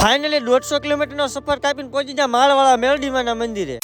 Finally 150 કિલોમીટરનો સફર કાપીને પહોંચી ગયા માળવાળા મેલડીમાના મંદિરે.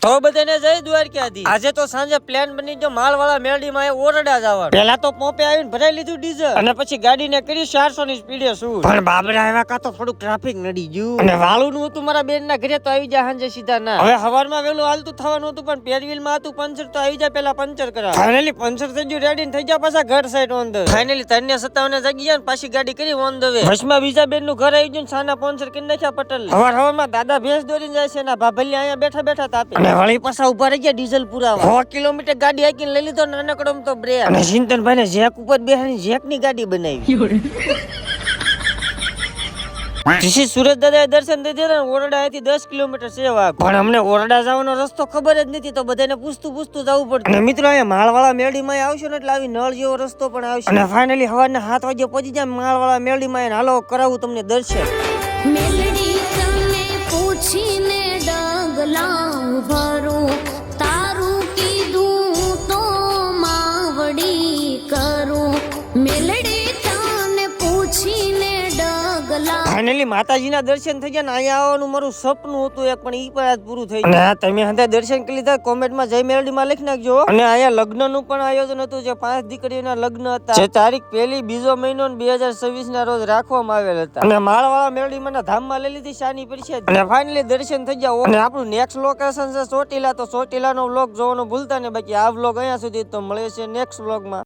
તો બધાને જય દ્વારકાધીશ. આજે તો સાંજે પ્લાન બની ગયો માળવાળા મેલડીમાં ઓરડા જવાનું. પહેલા તો પોપે આવીને ભરાઈ લીધું ડીઝલ અને પછી ગાડીને કરી 400 ની સ્પીડે શું. પણ બાબરા આવ્યા કા તો થોડું ટ્રાફિક નડી ગયું અને વાલુનું હતું મારા બેન ના ઘરે તો આવી જાય સાંજે સીધા ના. હવે સવારમાં વેલું હાલતું થવાનું હતું પણ પેરવીલ માં હતું પંચર તો આવી જાય પેલા પંચર કરાવ. ફાઇનલી પંચર થઈ ગયું રેડી થઈ ગયા પાછા ઘર સાઈડ ઓન ધ. ફાઇનલી 3:57 જાગી ગયા પાછી ગાડી કરી ઓન ધ વે. બસમાં બીજા બેન નું ઘર આવી ગયું સાના પંચર કરી નાખ્યા પટેલ. હવારમાં દાદા ભેંસ દોરીને જાય છે ના ભાભલી અહીંયા બેઠા બેઠા તાપે. વળી પાછા ઉભા રહી ગયા ડીઝલ પુરાવા. 100 કિલોમીટર ગાડી હાકીને લઈ લીધો નાનકડો તો બ્રેક અને ચિંતનભાઈ ને જેક ઉપર બેહાની જેક ની ગાડી બનાવી. ઋષિ સુરત દાદાએ દર્શન દઈ દીધા ને ઓરડા અહીંથી 10 કિલોમીટર છે વાઘ. પણ અમને ઓરડા જવાનો રસ્તો ખબર જ નથી તો બધાને પૂછતું જવું પડતું. અને મિત્રો અહીંયા માળવાળા મેલડીમાં આવશો ને એટલે આવી નળ જેવો રસ્તો પણ આવશે. અને ફાઇનલી સવારના 7 વાગે પહોંચી જાય માળવાળા મેલડીમાં. હાલો કરાવું તમને દર્શન. મેલડી તને પૂછીને ડગલા ભરું તારું કીધું તો માવડી કરું. મેલડી તને પૂછીને ડગલા. ફાઇનલી માતાજીના દર્શન થઈ ગયા ને અહીંયા આવવાનું મારું સપનું હતું એક પણ ઈ પણ આજ પૂરું થઈ ગયું. અને તમે હંધા દર્શન કરી લીધા કોમેન્ટમાં જય મેલડીમાં લખી નાખજો. અને અહીંયા લગ્નનું પણ આયોજન હતું જે 5 દીકરીઓના લગ્ન હતા જે તારીખ 1 બીજો મહિનો 2026 ના રોજ રાખવામાં આવેલ હતા. અને માળવાળા મેલડીમાં ધામમાં લઈ લીધી શાની પરિષદ. અને ફાઇનલી દર્શન થઈ ગયા. અને આપણું નેક્સ્ટ લોકેશન છે ચોટીલા. તો ચોટીલાનો વ્લોગ જોવાનું ભૂલતા ને બાકી આ વ્લોગ અહીંયા સુધી તો મળે છે નેક્સ્ટ વ્લોગમાં.